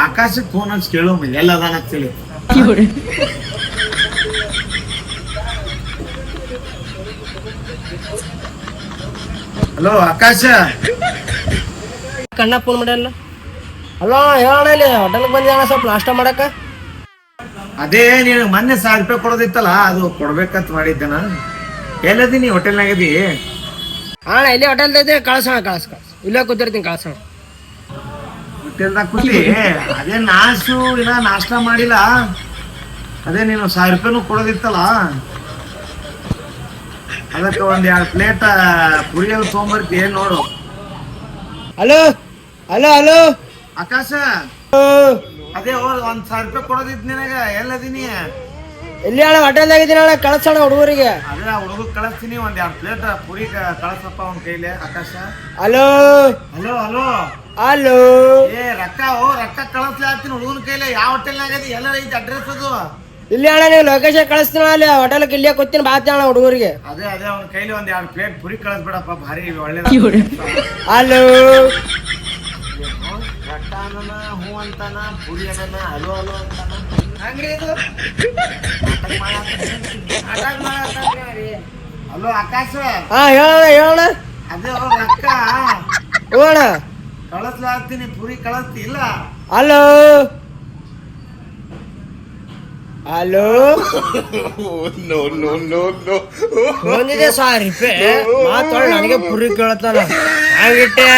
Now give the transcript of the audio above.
ಆಕಾಶಕ್ಕೆ ಫೋನ್ ಹಚ್ಚಿ ಕೇಳು ಎಲ್ಲ ಅದಾನ ಅಂತೇಳಿ. ಹಲೋ ಆಕಾಶ, ಕಣ್ಣ ಫೋನ್ ಮಾಡ್ಯಾನ. ಅಲ್ಲೋ ಹೇಳೋಣ, ಇಲ್ಲಿ ಹೋಟೆಲ್ಗೆ ಬಂದಿದ್ದಾನ ಸ್ವಲ್ಪ ನಾಷ್ಟ ಮಾಡಕ್ಕ. ಅದೇ ನೀನು ಮೊನ್ನೆ 1000 ರೂಪಾಯಿ ಕೊಡೋದಿತ್ತಲ್ಲ, ಅದು ಕೊಡ್ಬೇಕಂತ ಮಾಡಿದ್ದೆ ನಾನು. ಎಲ್ಲದೀನಿ ಹೋಟೆಲ್ನಾಗದಿ? ಅಣ್ಣ ಇಲ್ಲಿ ಹೋಟೆಲ್ದೈತೆ, ಕಳ್ಸೋಣ ಇಲ್ಲೇ ಕೂತಿರ್ತೀನಿ, ಕಳ್ಸೋಣ. ಹೋಟೆಲ್ದಾಗ ಕೂತಿ ಅದೇ ನಾಶು ಇಲ್ಲ ನಾಷ್ಟ ಮಾಡಿಲ್ಲ. ಅದೇ ನೀನು 1000 ರೂಪಾಯಿನೂ ಕೊಡೋದಿತ್ತಲ್ಲ, ಅದಕ್ಕೆ 1-2 ಪ್ಲೇಟ್ ಪುರಿ ಅದು ತೊಗೊಂಬರ್ತಿ ನೋಡು. ಹಲೋ ಹಲೋ ಹಲೋ ಆಕಾಶ, ಅದೇ 1000 ರೂಪಾಯಿ ಕೊಡೋದಿತ್ತು ನಿನಗ. ಎಲ್ಲದೀನಿ? ಎಲ್ಲಿ ಅಣ್ಣ ಹೋಟೆಲ್ದಾಗ ಇದೀನಿ ಅಣ್ಣ, ಕಳ್ಸೋಣ ಹುಡುಗರಿಗೆ. ಅದೇ ಹುಡುಗ ಕಳಿಸ್ತೀನಿ, 1-2 ಪ್ಲೇಟ್ ಪುರಿ ಕಳಿಸಪ್ಪ ಅವ್ನ ಕೈಲಿ. ಆಕಾಶ, ಹಲೋ ಹಲೋ ಹಲೋ ಹಲೋ ರೊಕ್ಕ ಕಳಿಸ್ಲಿ ಆಗ್ತೀನಿ ಹುಡುಗನ ಕೈಲಿ. ಯಾವ ಹೋಟೆಲ್ನಾಗ ಅದಿ? ಎಲ್ಲ ಐತಿ ಅಡ್ರೆಸ್ ಅದು? ಇಲ್ಲಿ ಅಣ್ಣ ನೀವು ಲೊಕೇಶನ್ ಕಳಿಸ್ತೀನಿ, ಅಲ್ಲಿ ಹೋಟೆಲ್ಗೆ ಇಲ್ಲೇ ಕೂತೀನಿ, ಬಾತಿ ಅಣ್ಣ ಹುಡುಗರಿಗೆ. ಅದೇ ಅವ್ನ ಕೈಲಿ 1-2 ಪ್ಲೇಟ್ ಪುರಿ ಕಳಿಸ್ಬಿಡಪ್ಪ, ಭಾರಿ ಒಳ್ಳೆ. ಹಲೋ ರೊಕ್ಕ ಅನ್ನನ ಹೂ ಅಂತಾನ, ಪುರಿ ಅನ್ನನ ಹಲೋ ಹಲೋ ಅಂತಾನ. ಹಂಗ್ರಿ ಇದು ಹಲೋ ಆಕಾಶ. ಹಾ ಹೇಳೋಣ. ಅದೇ ರೊಕ್ಕ ಹ್ಞೂ ಅಣ್ಣ ಕಳಿಸ್ಲಾಗ್ತೀನಿ, ಪುರಿ ಕಳಿಸ್ತಿ ಇಲ್ಲ? ಹಲೋ ಹಲೋ ಬಂದಿದೆ 1000 ರೂಪಾಯಿ ಮಾತಾಡ, ನನಗೆ ಪುರಿ ಕೇಳ್ತಾನ. ಹಾಗಿಟ್ಟೆ